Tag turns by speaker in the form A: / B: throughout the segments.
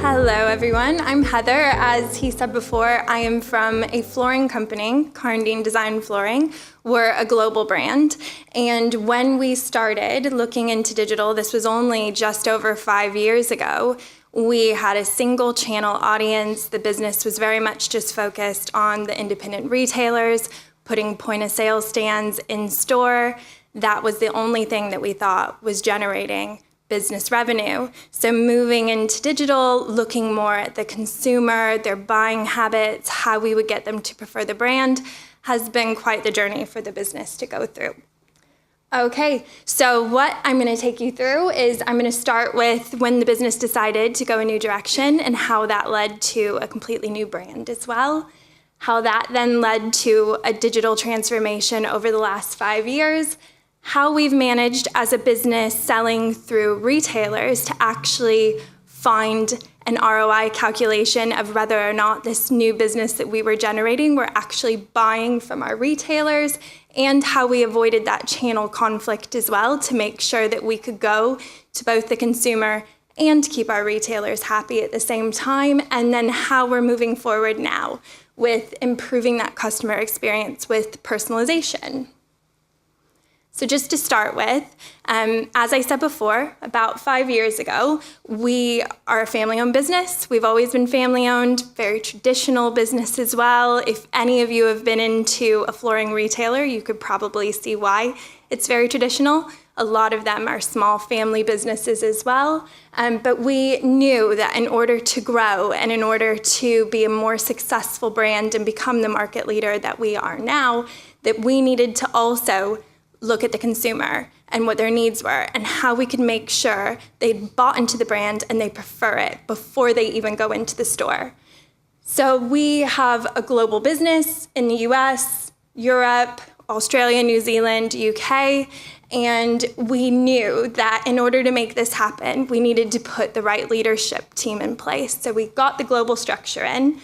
A: Hello everyone, I'm Heather. As he said before, I am from a flooring company, Karndean Flooring. We're a global brand, and when we started looking into digital, this was only just over 5 years ago, we had a single channel audience. The business was very much just focused on the independent retailers, putting point of sale stands in store. That was the only thing that we thought was generating business revenue. So moving into digital, looking more at the consumer, their buying habits, how we would get them to prefer the brand, has been quite the journey for the business to go through. Okay, so what I'm going to take you through is I'm going to start with when the business decided to go a new direction and how that led to a completely new brand as well, how that then led to a digital transformation over the last 5 years, how we've managed as a business selling through retailers to actually find an ROI calculation of whether or not this new business that we were generating were actually buying from our retailers, and how we avoided that channel conflict as well to make sure that we could go to both the consumer and keep our retailers happy at the same time, and then how we're moving forward now with improving that customer experience with personalization. So just to start with, as I said before, about 5 years ago, we are a family-owned business. We've always been family-owned, very traditional business as well. If any of you have been into a flooring retailer, you could probably see why it's very traditional. A lot of them are small family businesses as well. But we knew that in order to grow and in order to be a more successful brand and become the market leader that we are now, that we needed to also look at the consumer and what their needs were and how we could make sure they'd bought into the brand and they prefer it before they even go into the store. So we have a global business in the US, Europe, Australia, New Zealand, UK, and we knew that in order to make this happen, we needed to put the right leadership team in place. So we got the global structure in,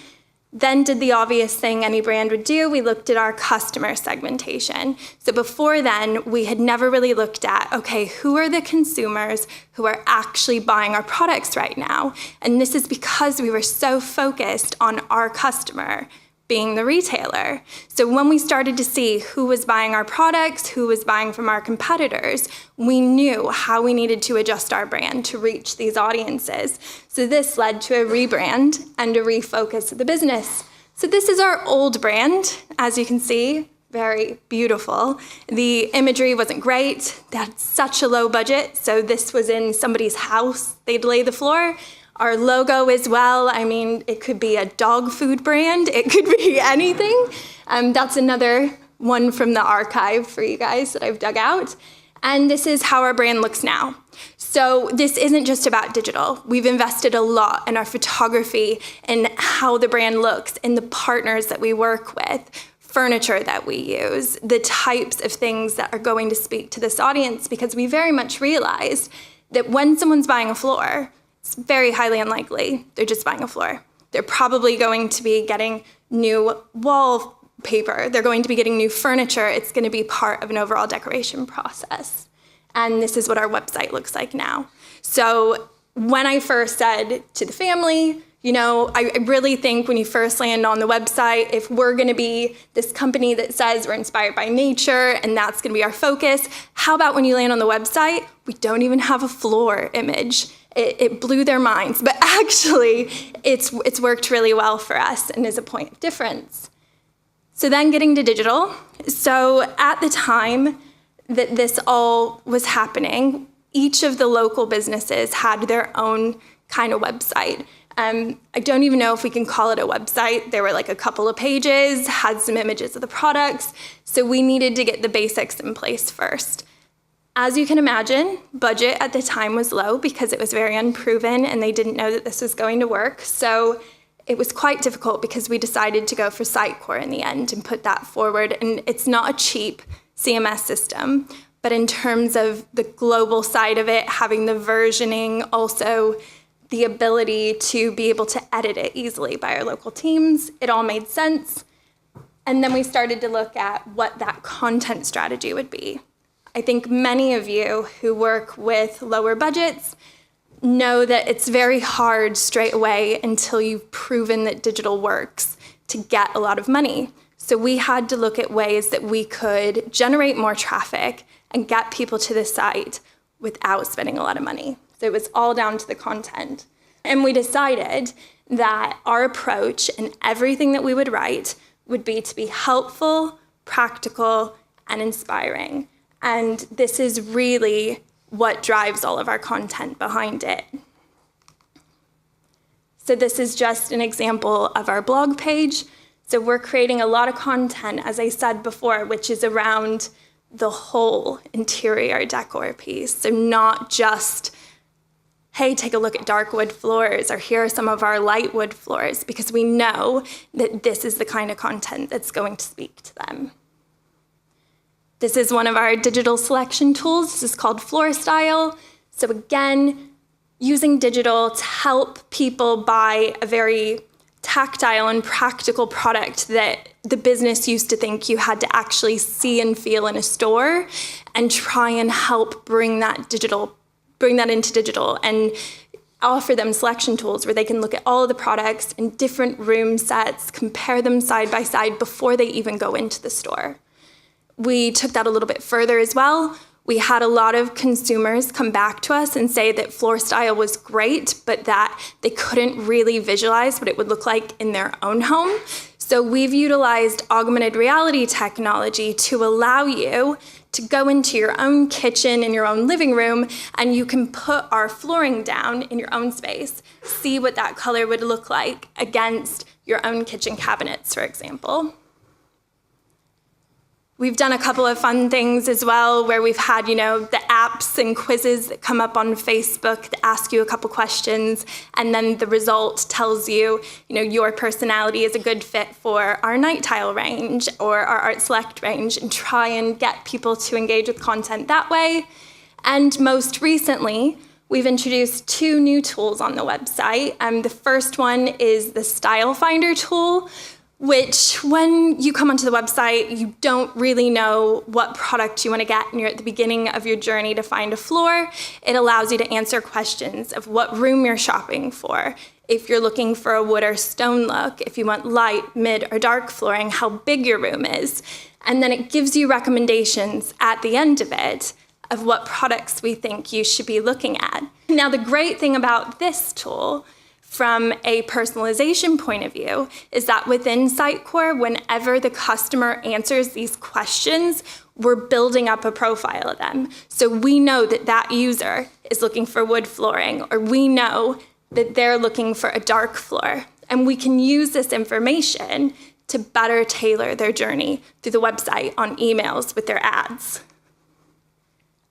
A: then did the obvious thing any brand would do. We looked at our customer segmentation. So before then, we had never really looked at, okay, who are the consumers who are actually buying our products right now? And this is because we were so focused on our customer being the retailer. So when we started to see who was buying our products, who was buying from our competitors, we knew how we needed to adjust our brand to reach these audiences. So this led to a rebrand and a refocus of the business. So this is our old brand, as you can see, very beautiful. The imagery wasn't great. They had such a low budget, so this was in somebody's house. They'd lay the floor. Our logo as well, I mean, it could be a dog food brand, it could be anything. That's another one from the archive for you guys that I've dug out. And this is how our brand looks now. So this isn't just about digital. We've invested a lot in our photography and how the brand looks, in the partners that we work with, furniture that we use, the types of things that are going to speak to this audience, because we very much realized that when someone's buying a floor, it's very highly unlikely they're just buying a floor. They're probably going to be getting new wallpaper. They're going to be getting new furniture. It's going to be part of an overall decoration process. And this is what our website looks like now. So when I first said to the family, you know, I really think when you first land on the website, if we're going to be this company that says we're inspired by nature and that's going to be our focus, how about when you land on the website, we don't even have a floor image? It blew their minds, but actually it's worked really well for us and is a point of difference. So then getting to digital. So at the time that this all was happening, each of the local businesses had their own kind of website. I don't even know if we can call it a website. There were like a couple of pages, had some images of the products. So we needed to get the basics in place first. As you can imagine, budget at the time was low because it was very unproven and they didn't know that this was going to work. So it was quite difficult because we decided to go for Sitecore in the end and put that forward. And it's not a cheap CMS system, but in terms of the global side of it, having the versioning, also the ability to be able to edit it easily by our local teams, it all made sense. And then we started to look at what that content strategy would be. I think many of you who work with lower budgets know that it's very hard straight away until you've proven that digital works to get a lot of money. So we had to look at ways that we could generate more traffic and get people to the site without spending a lot of money. So it was all down to the content. And we decided that our approach and everything that we would write would be to be helpful, practical, and inspiring. And this is really what drives all of our content behind it. So this is just an example of our blog page. So we're creating a lot of content, as I said before, which is around the whole interior decor piece. So not just, hey, take a look at dark wood floors, or here are some of our light wood floors, because we know that this is the kind of content that's going to speak to them. This is one of our digital selection tools. This is called Floor Style. So again, using digital to help people buy a very tactile and practical product that the business used to think you had to actually see and feel in a store, and try and help bring that into digital and offer them selection tools where they can look at all of the products in different room sets, compare them side by side before they even go into the store. We took that a little bit further as well. We had a lot of consumers come back to us and say that Floor Style was great, but that they couldn't really visualize what it would look like in their own home. So we've utilized augmented reality technology to allow you to go into your own kitchen in your own living room, and you can put our flooring down in your own space, see what that color would look like against your own kitchen cabinets, for example. We've done a couple of fun things as well, where we've had, the apps and quizzes that come up on Facebook that ask you a couple questions, and then the result tells you, your personality is a good fit for our night tile range or our Art Select range, and try and get people to engage with content that way. And most recently, we've introduced 2 new tools on the website. The first one is the Style Finder tool, which when you come onto the website, you don't really know what product you want to get, and you're at the beginning of your journey to find a floor. It allows you to answer questions of what room you're shopping for, if you're looking for a wood or stone look, if you want light, mid, or dark flooring, how big your room is. And then it gives you recommendations at the end of it of what products we think you should be looking at. Now, the great thing about this tool from a personalization point of view is that within Sitecore, whenever the customer answers these questions, we're building up a profile of them. So we know that that user is looking for wood flooring, or we know that they're looking for a dark floor. And we can use this information to better tailor their journey through the website, on emails, with their ads.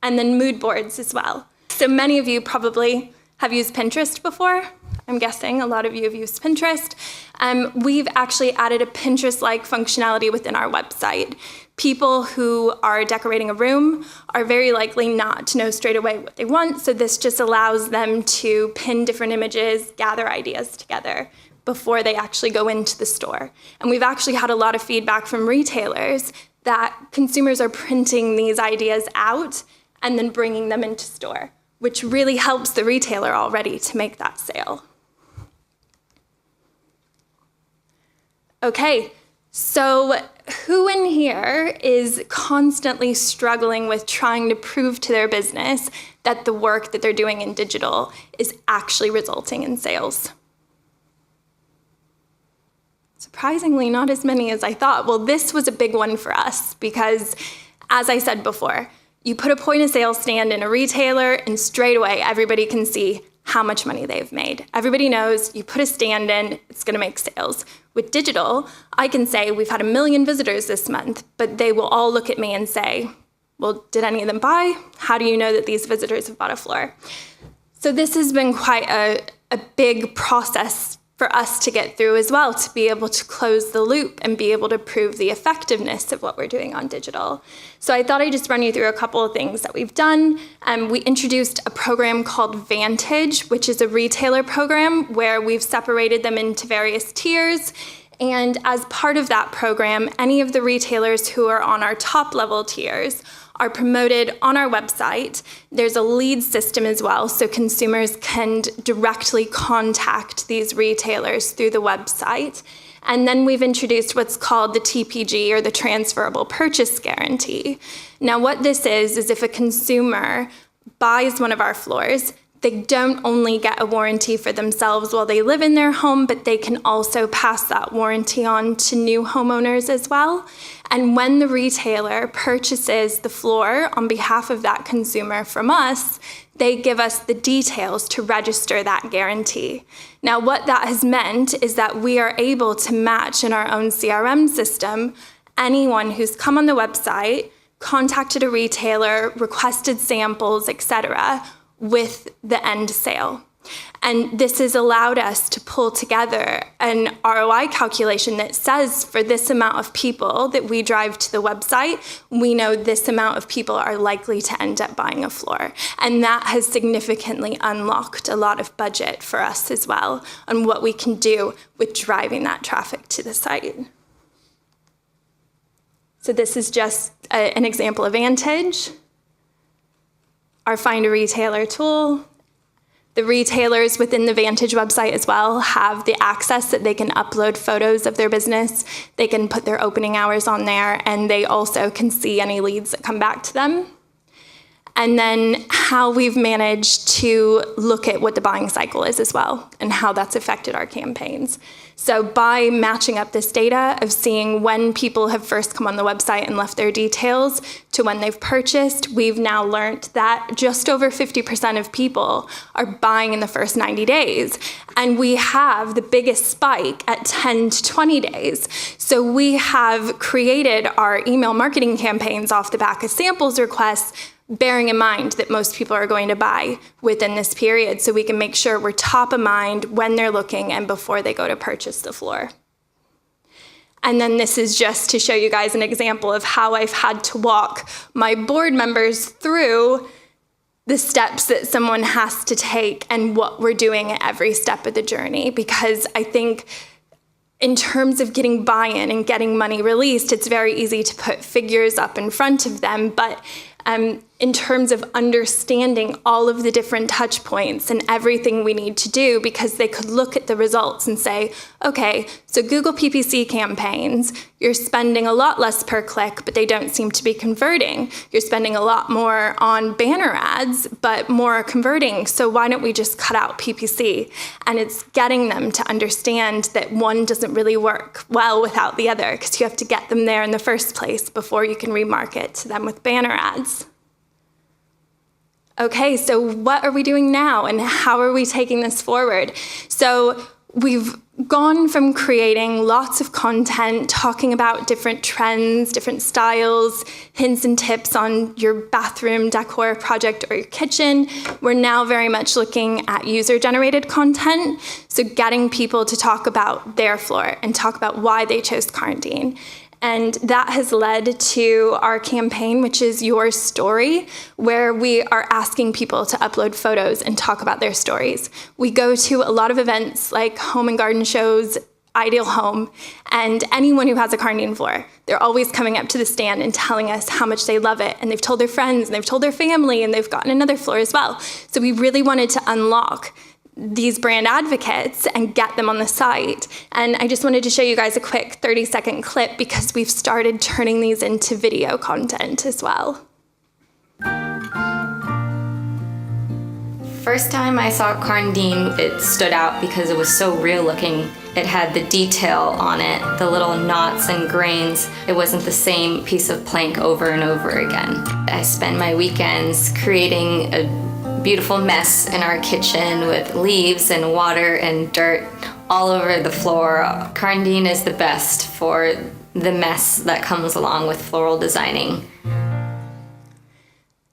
A: And then mood boards as well. So many of you probably have used Pinterest before. I'm guessing a lot of you have used Pinterest. We've actually added a Pinterest-like functionality within our website. People who are decorating a room are very likely not to know straight away what they want, so this just allows them to pin different images, gather ideas together before they actually go into the store. And we've actually had a lot of feedback from retailers that consumers are printing these ideas out and then bringing them into store, which really helps the retailer already to make that sale. Okay, so who in here is constantly struggling with trying to prove to their business that the work that they're doing in digital is actually resulting in sales? Surprisingly, not as many as I thought. Well, this was a big one for us because, as I said before, you put a point of sale stand in a retailer and straight away everybody can see how much money they've made. Everybody knows you put a stand in, it's gonna make sales. With digital, I can say we've had 1 million visitors this month, but they will all look at me and say, well, did any of them buy? How do you know that these visitors have bought a floor? So this has been quite a big process for us to get through as well, to be able to close the loop and be able to prove the effectiveness of what we're doing on digital. So I thought I'd just run you through a couple of things that we've done. We introduced a program called Vantage, which is a retailer program where we've separated them into various tiers. And as part of that program, any of the retailers who are on our top level tiers are promoted on our website. There's a lead system as well, so consumers can directly contact these retailers through the website. And then we've introduced what's called the TPG, or the Transferable Purchase Guarantee. Now what this is if a consumer buys one of our floors, they don't only get a warranty for themselves while they live in their home, but they can also pass that warranty on to new homeowners as well. And when the retailer purchases the floor on behalf of that consumer from us, they give us the details to register that guarantee. Now, what that has meant is that we are able to match in our own CRM system anyone who's come on the website, contacted a retailer, requested samples, etc., with the end sale. And this has allowed us to pull together an ROI calculation that says for this amount of people that we drive to the website, we know this amount of people are likely to end up buying a floor. And that has significantly unlocked a lot of budget for us as well on what we can do with driving that traffic to the site. So this is just an example of Vantage, our Find a Retailer tool. The retailers within the Vantage website as well have the access that they can upload photos of their business. They can put their opening hours on there, and they also can see any leads that come back to them. And then how we've managed to look at what the buying cycle is as well and how that's affected our campaigns. So by matching up this data of seeing when people have first come on the website and left their details to when they've purchased, we've now learned that just over 50% of people are buying in the first 90 days. And we have the biggest spike at 10 to 20 days. So we have created our email marketing campaigns off the back of samples requests, bearing in mind that most people are going to buy within this period, so we can make sure we're top of mind when they're looking and before they go to purchase the floor. And then this is just to show you guys an example of how I've had to walk my board members through the steps that someone has to take and what we're doing at every step of the journey, because I think in terms of getting buy-in and getting money released, it's very easy to put figures up in front of them, but in terms of understanding all of the different touch points and everything we need to do, because they could look at the results and say, okay, so Google PPC campaigns, you're spending a lot less per click, but they don't seem to be converting. You're spending a lot more on banner ads, but more are converting. So why don't we just cut out PPC? And it's getting them to understand that one doesn't really work well without the other, because you have to get them there in the first place before you can remarket to them with banner ads. Okay, so what are we doing now and how are we taking this forward? So we've gone from creating lots of content, talking about different trends, different styles, hints and tips on your bathroom decor project or your kitchen. We're now very much looking at user-generated content, so getting people to talk about their floor and talk about why they chose Karndean. And that has led to our campaign, which is Your Story, where we are asking people to upload photos and talk about their stories. We go to a lot of events like home and garden shows, Ideal Home, and anyone who has a Karndean floor, they're always coming up to the stand and telling us how much they love it, and they've told their friends, and they've told their family, and they've gotten another floor as well. So we really wanted to unlock these brand advocates and get them on the site. And I just wanted to show you guys a quick 30-second clip because we've started turning these into video content as well.
B: First time I saw Karndean, it stood out because it was so real looking. It had the detail on it, the little knots and grains. It wasn't the same piece of plank over and over again. I spend my weekends creating a beautiful mess in our kitchen with leaves and water and dirt all over the floor. Karndean is the best for the mess that comes along with floral designing.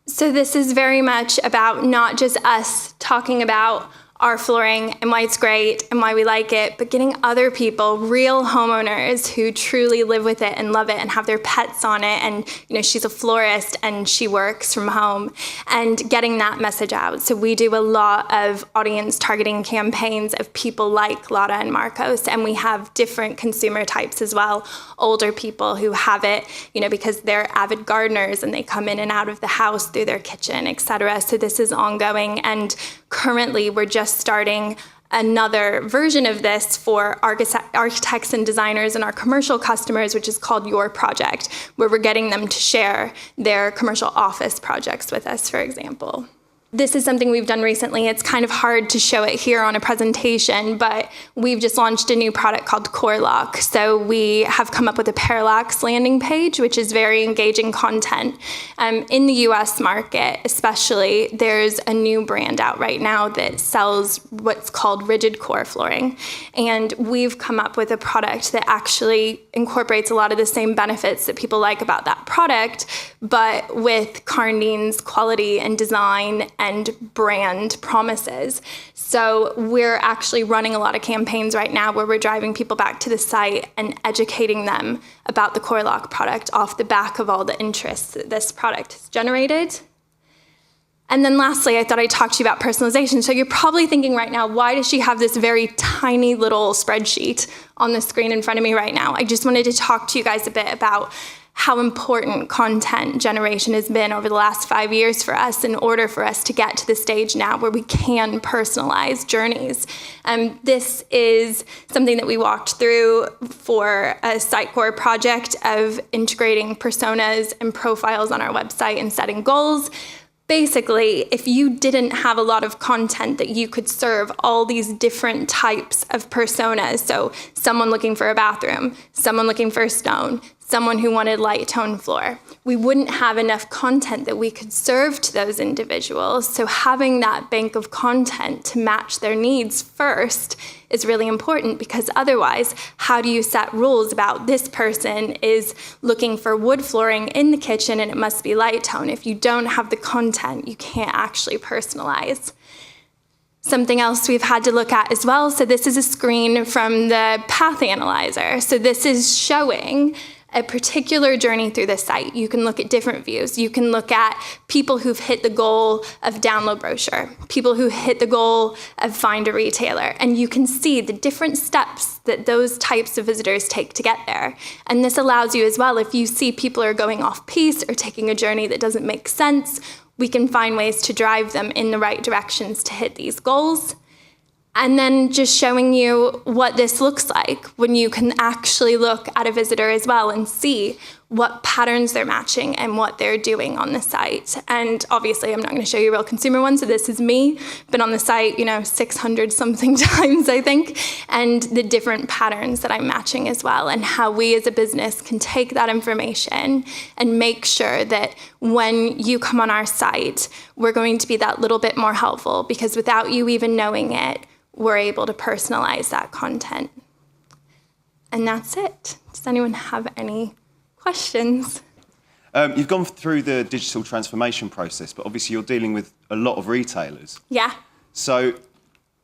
A: So this is very much about not just us talking about our flooring and why it's great and why we like it, but getting other people, real homeowners who truly live with it and love it and have their pets on it. And, she's a florist and she works from home, and getting that message out. So we do a lot of audience targeting campaigns of people like Lotta and Marcos, and we have different consumer types as well. Older people who have it, because they're avid gardeners and they come in and out of the house through their kitchen, etc. So this is ongoing, and currently we're just starting another version of this for architects and designers and our commercial customers, which is called Your Project, where we're getting them to share their commercial office projects with us, for example. This is something we've done recently. It's kind of hard to show it here on a presentation, but we've just launched a new product called Core Lock. So we have come up with a parallax landing page, which is very engaging content. In the US market, especially, there's a new brand out right now that sells what's called rigid core flooring. And we've come up with a product that actually incorporates a lot of the same benefits that people like about that product, but with Karndean's quality and design and brand promises. So we're actually running a lot of campaigns right now where we're driving people back to the site and educating them about the Core Lock product off the back of all the interest that this product has generated. And then lastly, I thought I'd talk to you about personalization. So you're probably thinking right now, why does she have this very tiny little spreadsheet on the screen in front of me right now? I just wanted to talk to you guys a bit about how important content generation has been over the last 5 years for us in order for us to get to the stage now where we can personalize journeys. This is something that we walked through for a Sitecore project of integrating personas and profiles on our website and setting goals. Basically, if you didn't have a lot of content that you could serve all these different types of personas, so someone looking for a bathroom, someone looking for a stone, someone who wanted light tone floor, we wouldn't have enough content that we could serve to those individuals. So having that bank of content to match their needs first is really important, because otherwise, how do you set rules about this person is looking for wood flooring in the kitchen and it must be light tone? If you don't have the content, you can't actually personalize. Something else we've had to look at as well, so this is a screen from the Path Analyzer. So this is showing a particular journey through the site. You can look at different views. You can look at people who've hit the goal of download brochure, people who hit the goal of find a retailer, and you can see the different steps that those types of visitors take to get there. And this allows you as well, if you see people are going off piece or taking a journey that doesn't make sense, we can find ways to drive them in the right directions to hit these goals. And then just showing you what this looks like when you can actually look at a visitor as well and see what patterns they're matching and what they're doing on the site. And obviously, I'm not going to show you a real consumer one, so this is me. Been on the site, 600 something times, I think, and the different patterns that I'm matching as well, and how we as a business can take that information and make sure that when you come on our site, we're going to be that little bit more helpful, because without you even knowing it, we're able to personalize that content. And that's it. Does anyone have any questions?
C: You've gone through the digital transformation process, but obviously you're dealing with a lot of retailers.
A: Yeah.
C: So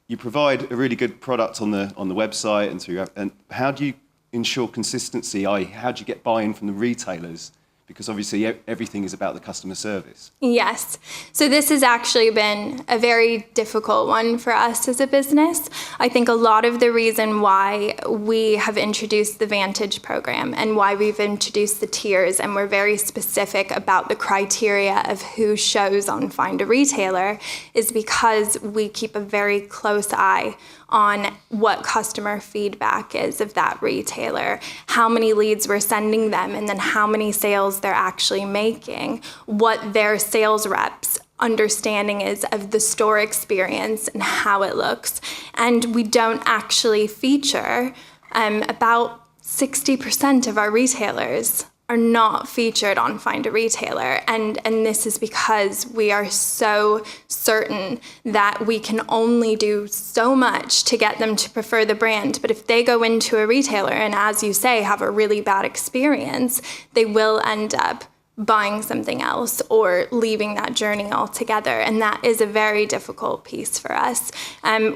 C: you provide a really good product on the website, and how do you ensure consistency? How do you get buy-in from the retailers? Because obviously everything is about the customer service.
A: Yes. So this has actually been a very difficult one for us as a business. I think a lot of the reason why we have introduced the Vantage program and why we've introduced the tiers, and we're very specific about the criteria of who shows on Find a Retailer, is because we keep a very close eye on what customer feedback is of that retailer, how many leads we're sending them, and then how many sales they're actually making, what their sales reps understanding is of the store experience and how it looks. And we don't actually feature about 60% of our retailers are not featured on Find a Retailer. And this is because we are so certain that we can only do so much to get them to prefer the brand. But if they go into a retailer and, as you say, have a really bad experience, they will end up buying something else or leaving that journey altogether. And that is a very difficult piece for us.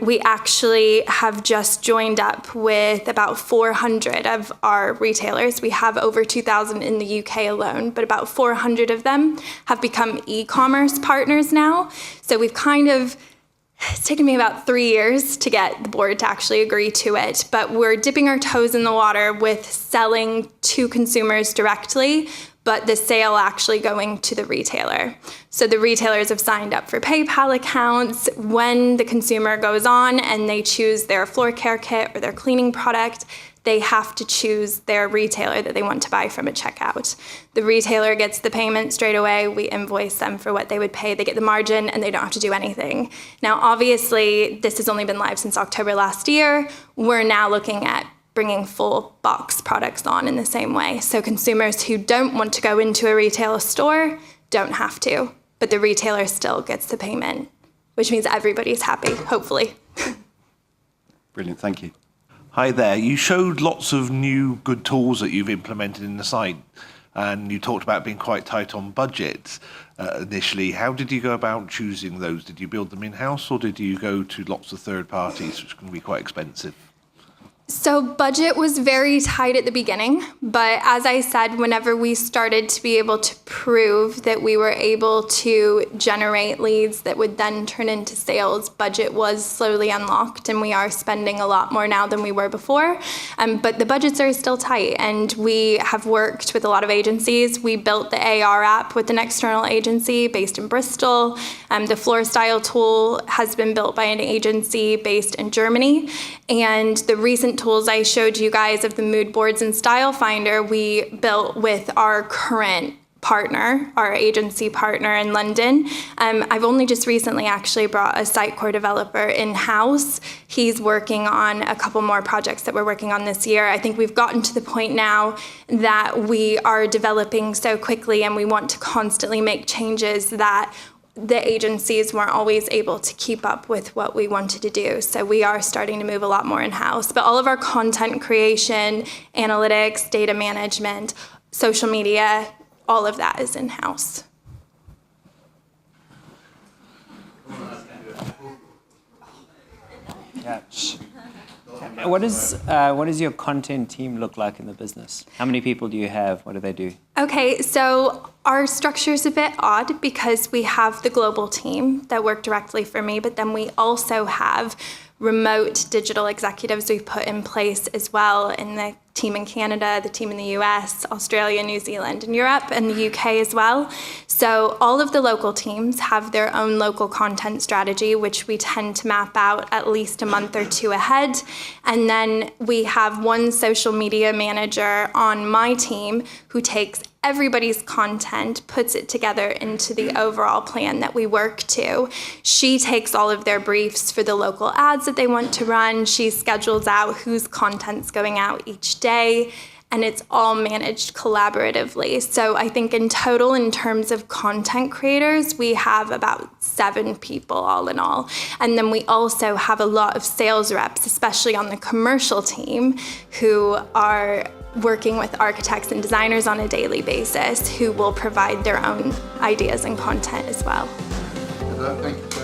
A: We actually have just joined up with about 400 of our retailers. We have over 2,000 in the UK alone, but about 400 of them have become e-commerce partners now. So we've it's taken me about 3 years to get the board to actually agree to it, but we're dipping our toes in the water with selling to consumers directly, but the sale actually going to the retailer. So the retailers have signed up for PayPal accounts. When the consumer goes on and they choose their floor care kit or their cleaning product, they have to choose their retailer that they want to buy from at checkout. The retailer gets the payment straight away. We invoice them for what they would pay. They get the margin and they don't have to do anything. Now, obviously, this has only been live since October last year. We're now looking at bringing full box products on in the same way. So consumers who don't want to go into a retail store don't have to, but the retailer still gets the payment, which means everybody's happy, hopefully.
C: Brilliant, thank you.
D: Hi there. You showed lots of new good tools that you've implemented in the site, and you talked about being quite tight on budget initially. How did you go about choosing those? Did you build them in-house, or did you go to lots of third parties, which can be quite expensive?
A: So budget was very tight at the beginning, but as I said, whenever we started to be able to prove that we were able to generate leads that would then turn into sales, budget was slowly unlocked, and we are spending a lot more now than we were before. But the budgets are still tight, and we have worked with a lot of agencies. We built the AR app with an external agency based in Bristol. The floor style tool has been built by an agency based in Germany, and the recent tools I showed you guys of the mood boards and style finder we built with our current partner, our agency partner in London. I've only just recently actually brought a Sitecore developer in-house. He's working on a couple more projects that we're working on this year. I think we've gotten to the point now that we are developing so quickly and we want to constantly make changes that the agencies weren't always able to keep up with what we wanted to do. So we are starting to move a lot more in-house. But all of our content creation, analytics, data management, social media, all of that is in-house.
E: Catch. What does your content team look like in the business? How many people do you have? What do they do?
A: Okay, so our structure is a bit odd because we have the global team that work directly for me, but then we also have remote digital executives we've put in place as well in the team in Canada, the team in the US, Australia, New Zealand, and Europe, and the UK as well. So all of the local teams have their own local content strategy, which we tend to map out at least a month or two ahead. And then we have one social media manager on my team who takes everybody's content, puts it together into the overall plan that we work to. She takes all of their briefs for the local ads that they want to run. She schedules out whose content's going out each day, and it's all managed collaboratively. So I think in total, in terms of content creators, we have about 7 people all in all. And then we also have a lot of sales reps, especially on the commercial team, who are working with architects and designers on a daily basis, who will provide their own ideas and content as well.
F: Thank you.